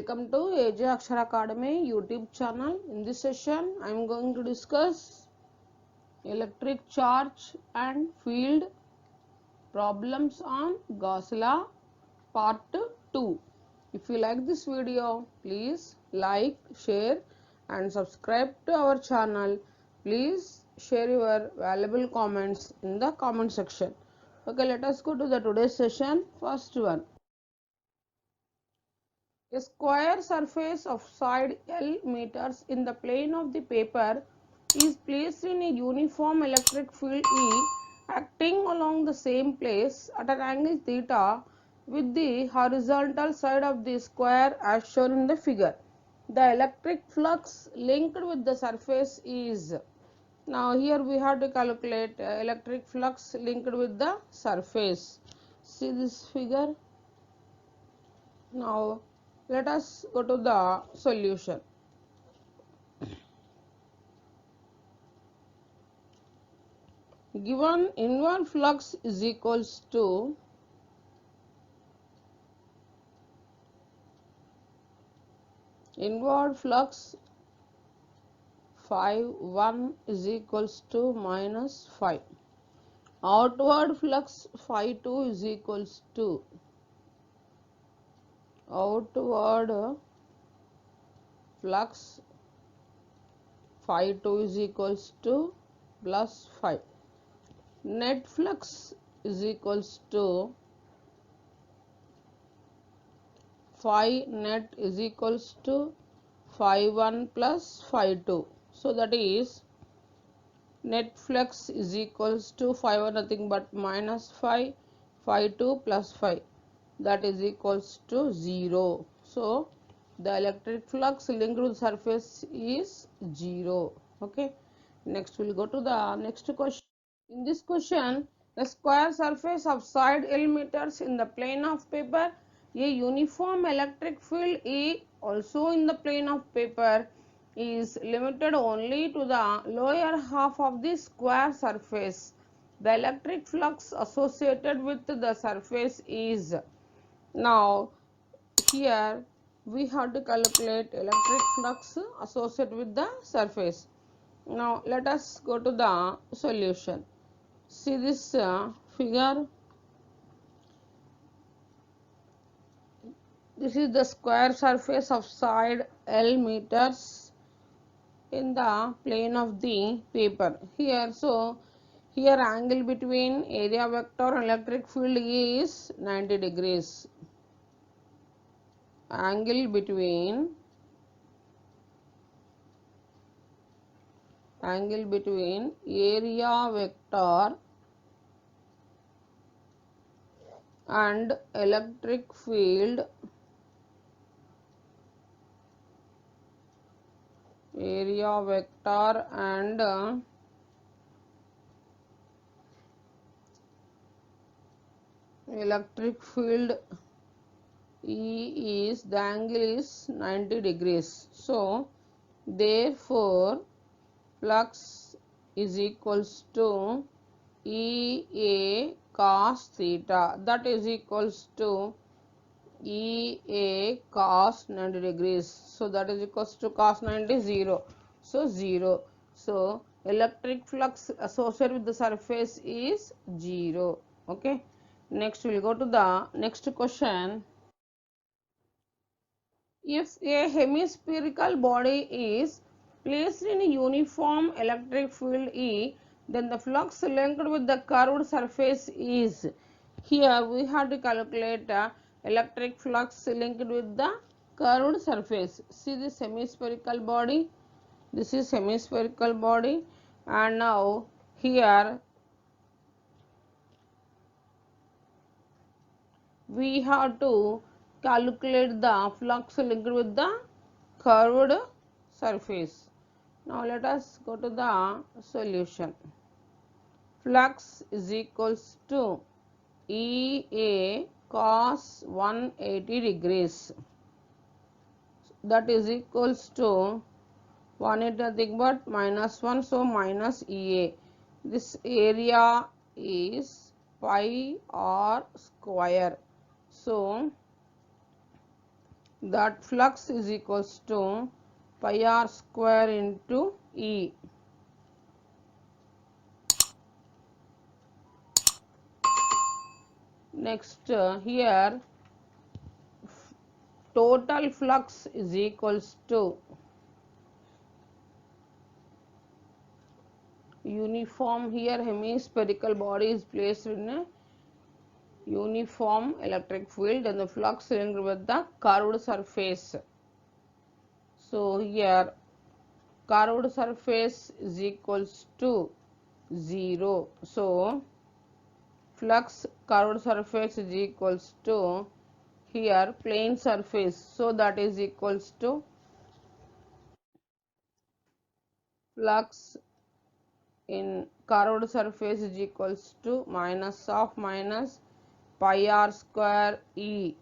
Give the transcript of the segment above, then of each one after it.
welcome to AJ Akshara Academy YouTube channel. In this session, I am going to discuss electric charge and field problems on Gauss law part 2. If you like this video, please like, share and subscribe to our channel. Please share your valuable comments in the comment section. Okay, let us go to the today's session. First one. A square surface of side L meters in the plane of the paper is placed in a uniform electric field E acting along the same place at an angle theta with the horizontal side of the square as shown in the figure. The electric flux linked with the surface is. Now here we have to calculate electric flux linked with the surface. See this figure. Now let us go to the solution. Given inward flux is equals to inward flux phi 1 is equals to minus phi. Outward flux phi 2 is equals to outward flux phi 2 is equals to plus phi. Net flux is equals to phi net is equals to phi 1 plus phi 2. So that is net flux is equals to phi 1 nothing but minus phi 2 plus phi, that is equals to 0. So the electric flux linked to the surface is 0. Okay. Next we'll go to the next question. In this question, the square surface of side L meters in the plane of paper, a uniform electric field E also in the plane of paper is limited only to the lower half of the square surface. The electric flux associated with the surface is. Now here we have to calculate electric flux associated with the surface. Now let us go to the solution. See this figure. This is the square surface of side L meters in the plane of the paper. Here, so here angle between area vector and electric field is 90 degrees. Angle between area vector and electric field, area vector and electric field E is, the angle is 90 degrees. So therefore flux is equals to EA cos theta, that is equals to EA cos 90 degrees. So that is equals to cos 90 0. So 0. So electric flux associated with the surface is 0. Okay. Next we will go to the next question. If a hemispherical body is placed in a uniform electric field E, then the flux linked with the curved surface is. Here we have to calculate electric flux linked with the curved surface. See this hemispherical body. This is hemispherical body, and now here we have to calculate the flux linked with the curved surface. Now let us go to the solution. Flux is equals to EA cos 180 degrees, that is equals to 180 nothing but minus 1, so minus EA. This area is pi r square. So that flux is equals to pi r square into E. Next here total flux is equals to uniform, here hemispherical body is placed in a uniform electric field and the flux cylinder with the curved surface. So here curved surface is equals to 0. So flux curved surface is equals to here plane surface. So that is equals to flux in curved surface is equals to minus of minus pi r square E.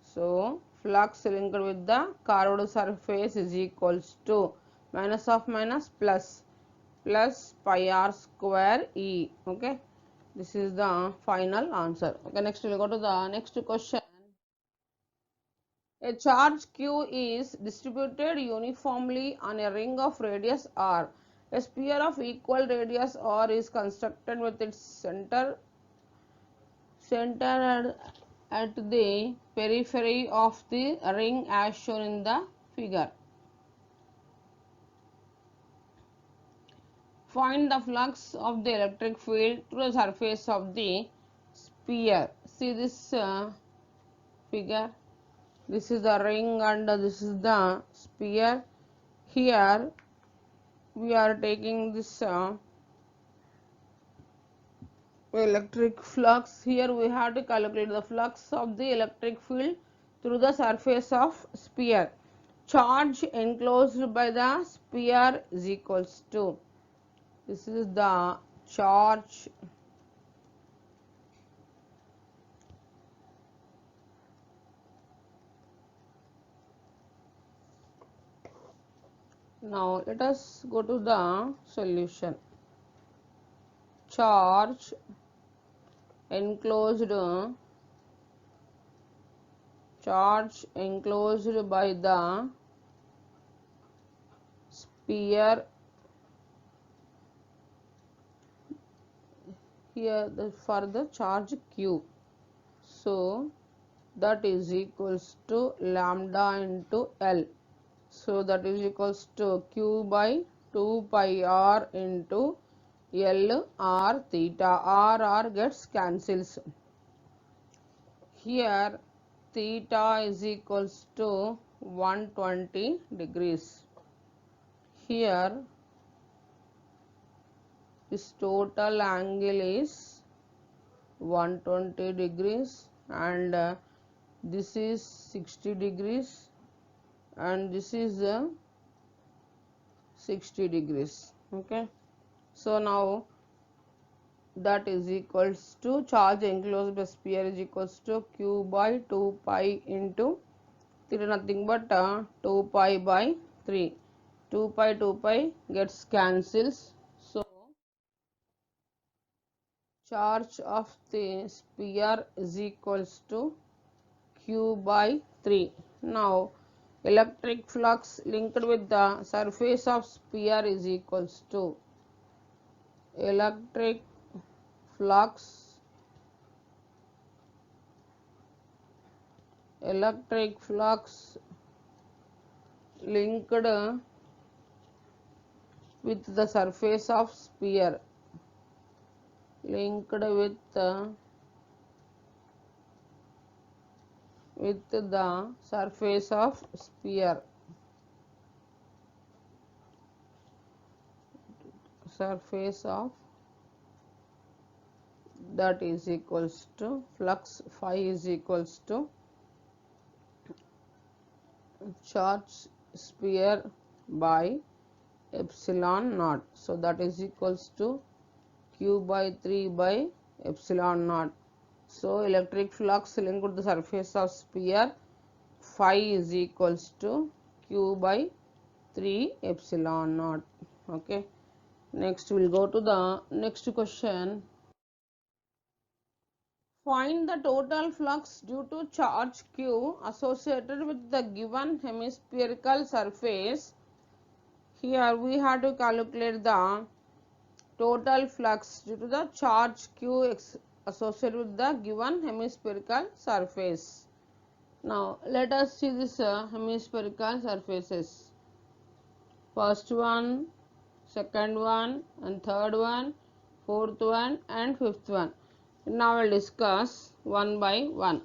So flux linked with the curved surface is equals to minus of minus plus pi r square E. Okay, this is the final answer. Okay, next we will go to the next question. A charge q is distributed uniformly on a ring of radius r. A sphere of equal radius r is constructed with its center at the periphery of the ring as shown in the figure. Find the flux of the electric field through the surface of the sphere. See this figure. This is the ring and this is the sphere. Here we are taking this electric flux. Here we have to calculate the flux of the electric field through the surface of sphere. Charge enclosed by the sphere is equals to, this is the charge now let us go to the solution. Charge enclosed by the sphere, here for the charge q, so that is equals to lambda into L. So that is equals to q by 2 pi r into L r theta. R gets cancels. Here theta is equals to 120 degrees. Here this total angle is 120 degrees and this is 60 degrees and this is 60 degrees. Okay, so now that is equals to charge enclosed by sphere is equals to q by 2 pi into theta, nothing but 2 pi by 3. 2 pi gets cancels. So charge of the sphere is equals to q by 3. Now electric flux linked with the surface of sphere is equals to electric flux linked with the surface of sphere, linked with the surface of sphere, that is equals to flux phi is equals to charge sphere by epsilon naught. So that is equals to q by 3 by epsilon naught. So electric flux linked to the surface of sphere phi is equals to q by 3 epsilon naught. Okay, next we will go to the next question. Find the total flux due to charge q associated with the given hemispherical surface. Here we have to calculate the total flux due to the charge q associated with the given hemispherical surface. Now let us see this hemispherical surfaces. First one, second one, and third one, fourth one, and fifth one. Now we'll discuss one by one.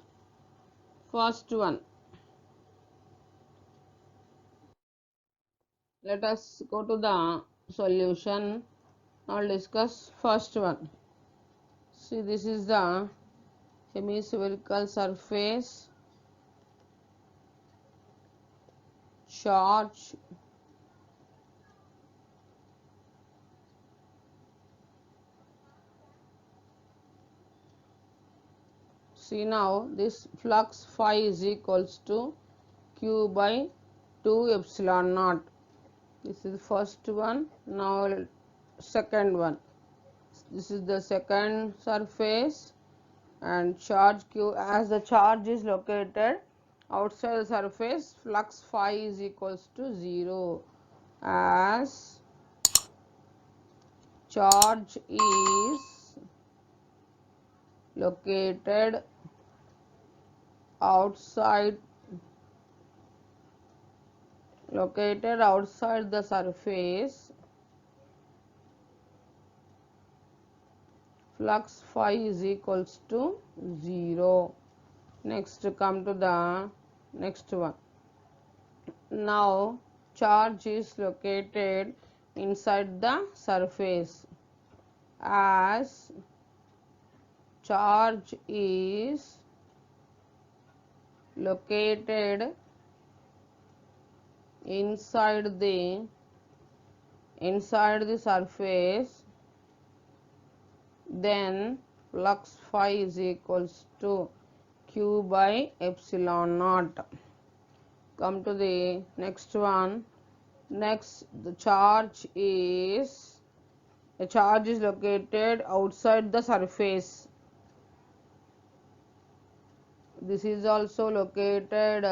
First one. Let us go to the solution. Now we'll discuss first one. See, this is the hemispherical surface, charge, see now this flux phi is equals to q by 2 epsilon naught. This is first one. Now second one. This is the second surface, and charge q, as the charge is located outside the surface, flux phi is equals to 0, as charge is located outside the surface, flux phi is equals to 0. Next, come to the next one. Now charge is located inside the surface, as charge is located inside the surface, then flux phi is equals to q by epsilon naught. Come to the next one. Next, the charge is located outside the surface. This is also located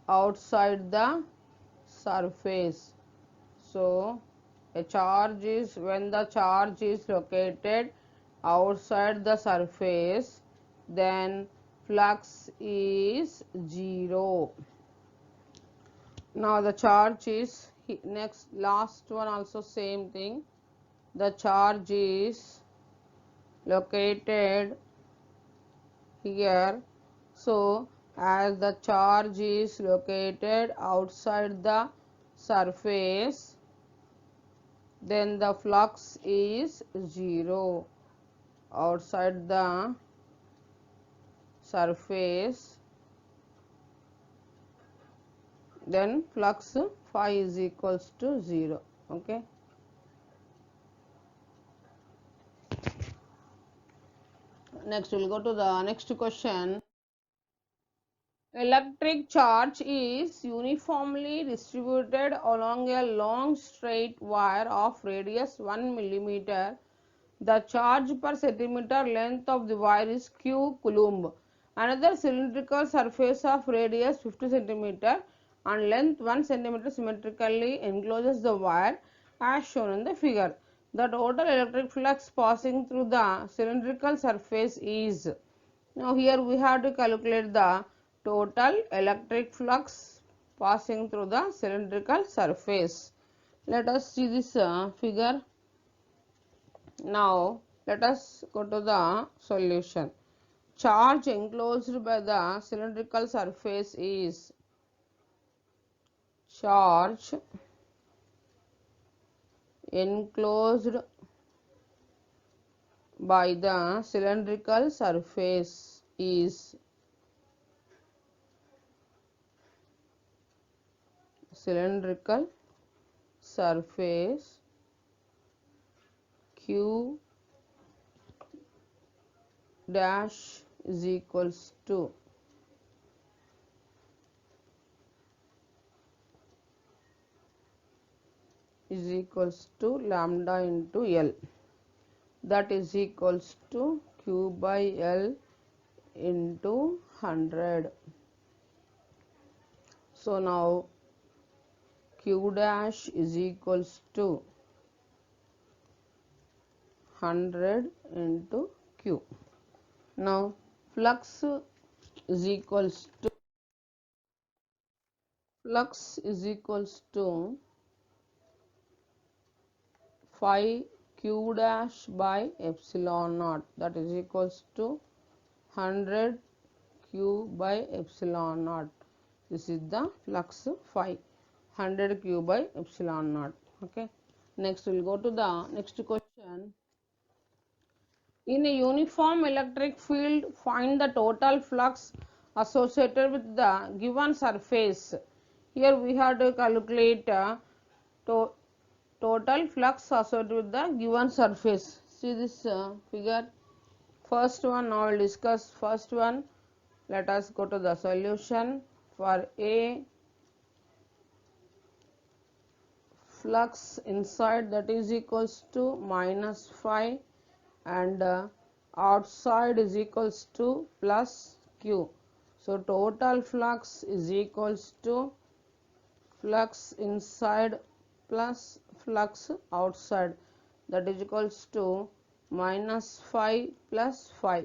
outside the surface. So a charge is, when the charge is located outside the surface, then flux is 0. Now the charge is, next last one also same thing. The charge is located here. So as the charge is located outside the surface, then the flux is 0 outside the surface, then flux phi is equals to 0. Okay. Next we'll go to the next question. Electric charge is uniformly distributed along a long straight wire of radius 1 millimeter. The charge per centimeter length of the wire is q coulomb. Another cylindrical surface of radius 50 centimeter and length 1 centimeter symmetrically encloses the wire as shown in the figure. The total electric flux passing through the cylindrical surface is. Now here we have to calculate the total electric flux passing through the cylindrical surface. Let us see this figure. Now let us go to the solution. Charge enclosed by the cylindrical surface is charge enclosed by the cylindrical surface is cylindrical surface q dash is equals to lambda into L, that is equals to Q by L into 100. So now Q dash is equals to 100 into Q. Now flux is equals to 5 Q dash by epsilon naught, that is equals to 100 Q by epsilon naught. This is the flux phi, 100 Q by epsilon naught. Okay. Next we will go to the next question. In a uniform electric field, find the total flux associated with the given surface. Here we have to calculate to total flux associated with the given surface. See this figure. First one, now we will discuss first one. Let us go to the solution. For A, flux inside, that is equals to minus phi, and outside is equals to plus Q. So total flux is equals to flux inside plus flux outside, that is equals to minus phi plus phi,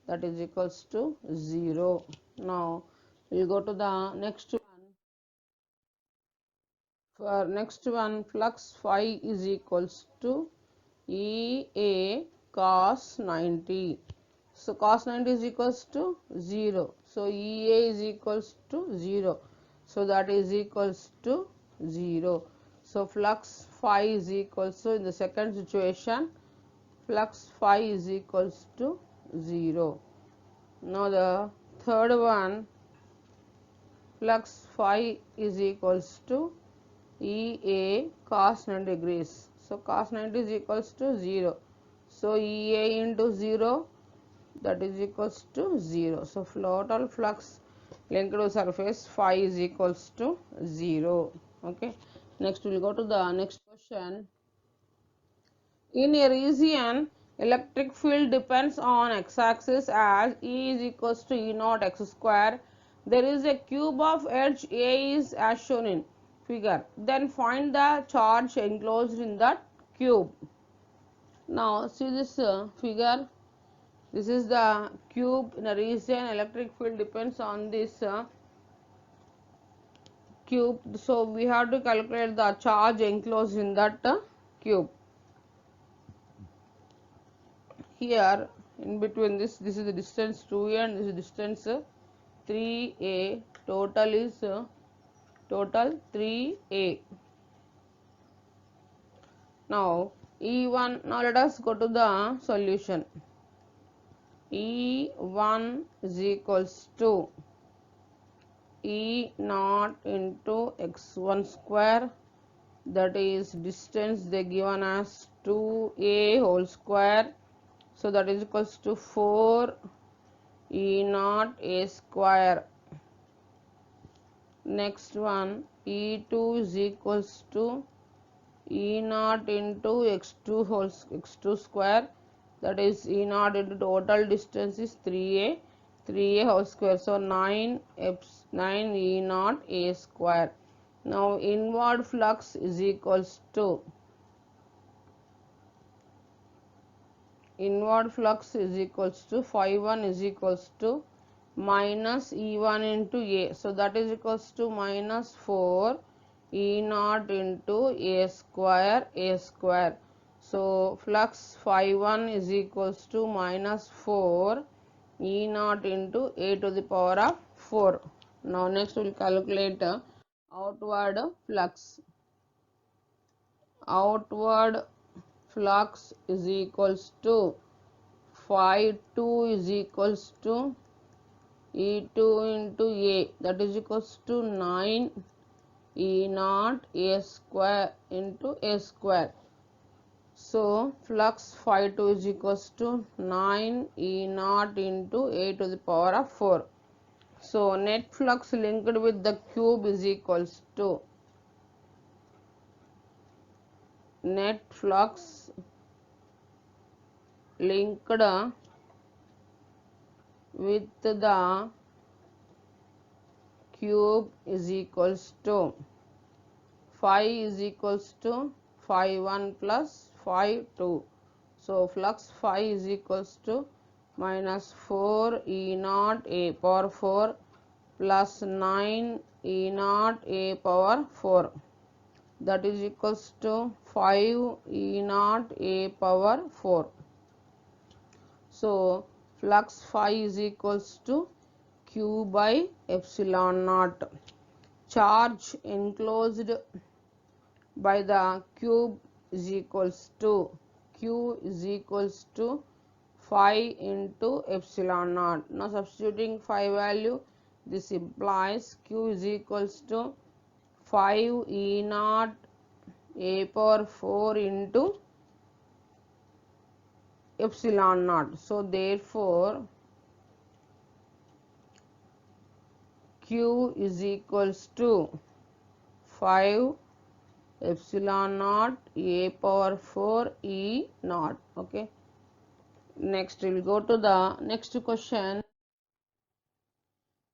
that is equals to 0. Now we will go to the next one. For next one, flux phi is equals to EA cos 90. So cos 90 is equals to 0. So EA is equals to 0. So that is equals to 0. So flux phi is equals to, in the second situation, flux phi is equals to 0. Now the third one, flux phi is equals to EA cos 90 degrees. So cos 90 is equals to 0. So EA into 0, that is equals to 0. So total flux linked to surface phi is equals to 0. Okay. Next we will go to the next question. In a region, electric field depends on x-axis as E is equals to E naught x square. There is a cube of edge A is as shown in figure. Then find the charge enclosed in that cube. Now see this figure. This is the cube in a region. Electric field depends on this cube. So we have to calculate the charge enclosed in that cube. Here in between this is the distance 2a and this is distance 3a. Total is total 3a. Now E1, now let us go to the solution. E1 is equals to E naught into x1 square, that is distance they given as 2a whole square. So that is equals to 4 E naught a square. Next one, E2 is equals to E naught into x2 square, that is E naught into total distance is 3a whole square. So 9 E naught a square. Now inward flux is equals to phi 1 is equals to minus E1 into A. So that is equals to minus 4 E naught into A square. So flux phi 1 is equals to minus 4 E naught into A to the power of 4. Now next we will calculate outward flux. Outward flux is equals to phi 2 is equals to E2 into A, that is equals to 9 E naught A square into A square. So flux phi 2 is equals to 9 E naught into A to the power of 4. So net flux linked with the cube is equals to net flux linked with the cube is equals to phi is equals to phi 1 plus phi 2. So flux phi is equals to minus 4 E naught a power 4 plus 9 E naught a power 4, that is equals to 5 E naught a power 4. So flux phi is equals to Q by epsilon naught. Charge enclosed by the cube is equals to Q is equals to phi into epsilon naught. Now substituting phi value, this implies Q is equals to 5 E naught a power 4 into epsilon naught. So therefore Q is equals to 5 epsilon naught a power 4 E naught. Okay. Next we will go to the next question.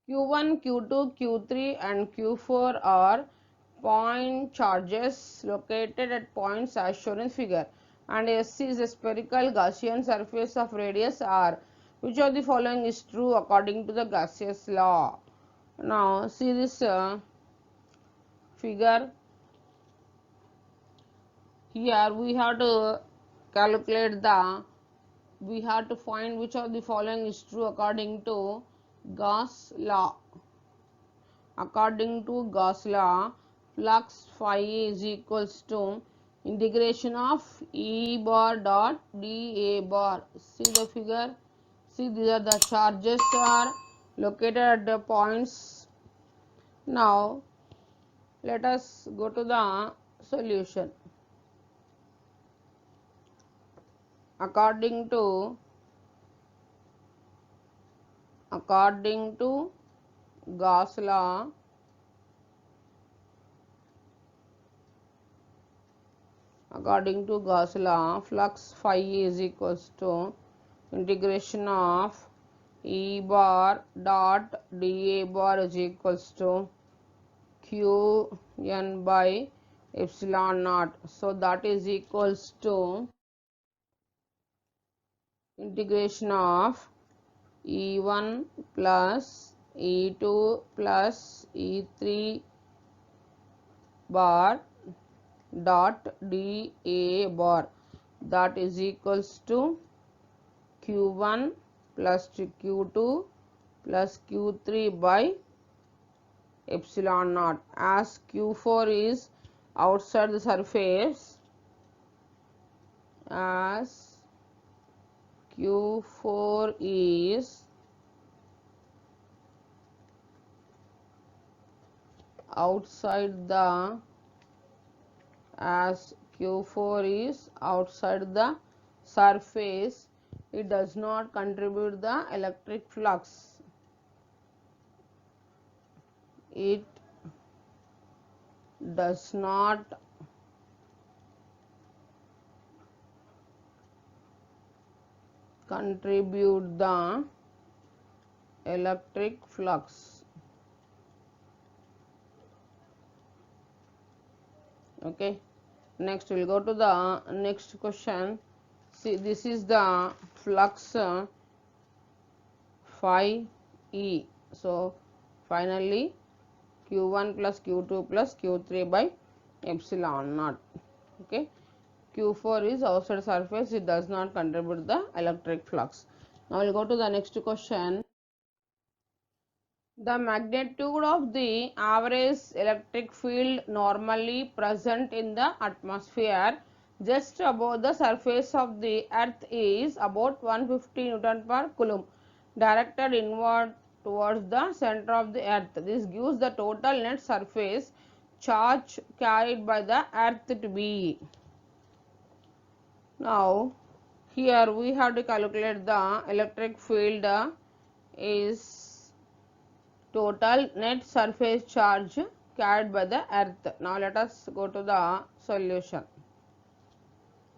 Q1, Q2, Q3 and Q4 are point charges located at points as shown in figure, and SC is a spherical Gaussian surface of radius r. Which of the following is true according to the Gauss's law? Now see this figure. Here we have to calculate we have to find which of the following is true according to Gauss law. According to Gauss law, flux phi is equals to integration of E bar dot dA bar. See the figure. See, these are the charges are located at the points. Now let us go to the solution. According to Gauss law, flux phi is equals to integration of E bar dot dA bar is equals to Q n by epsilon naught. So that is equals to integration of E1 plus E2 plus E3 bar dot dA bar, that is equals to Q1 plus Q2 plus Q3 by epsilon naught. As Q4 is outside the surface, as Q4 is outside the surface, it does not contribute the electric flux. It does not contribute the electric flux. Okay. Next we will go to the next question. See, this is the flux phi E. So finally Q1 plus Q2 plus Q3 by epsilon naught. Okay. Q4 is outside surface, it does not contribute the electric flux. Now we will go to the next question. The magnitude of the average electric field normally present in the atmosphere just above the surface of the earth is about 150 Newton per Coulomb, directed inward towards the center of the earth. This gives the total net surface charge carried by the earth to be. Now here we have to calculate the electric field is total net surface charge carried by the earth. Now let us go to the solution.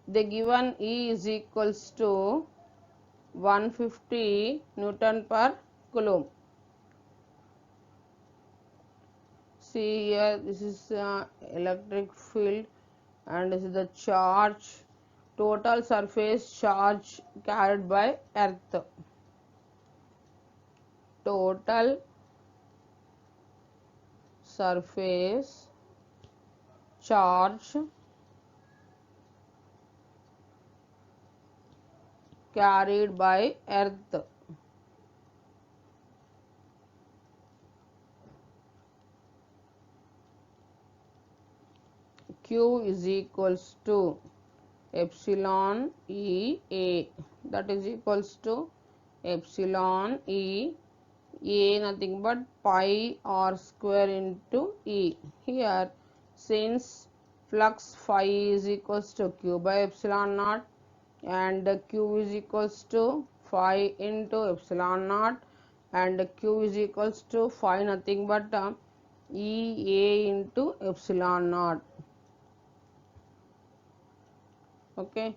The given E is equals to 150 Newton per Coulomb. See here, this is electric field and this is the charge, total surface charge carried by earth. Total surface charge carried by earth. Q is equals to epsilon E A, that is equals to epsilon E A, nothing but pi r square into E. Here, since flux phi is equals to Q by epsilon naught and Q is equals to phi into epsilon naught and Q is equals to phi, nothing but E A into epsilon naught. Okay,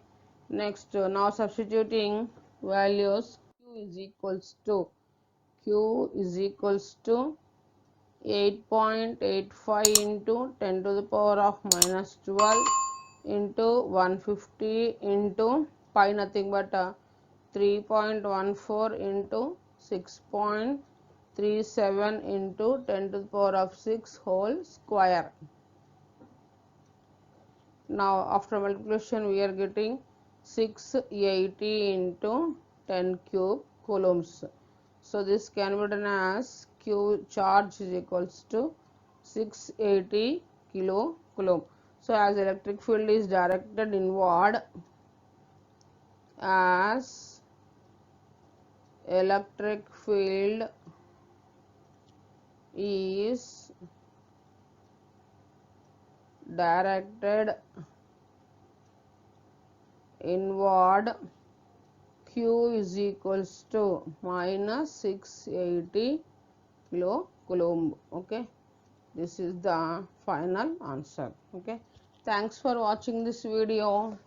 next now substituting values, Q is equals to 8.85 into 10 to the power of minus 12 into 150 into pi, nothing but 3.14 into 6.37 into 10 to the power of 6 whole square. Now after multiplication we are getting 680 into 10 cube coulombs. So this can be done as Q charge is equals to 680 kilo coulomb. So as electric field is directed inward, as electric field is directed inward, Q is equals to minus 680 kilo coulomb. Okay, this is the final answer. Okay, thanks for watching this video.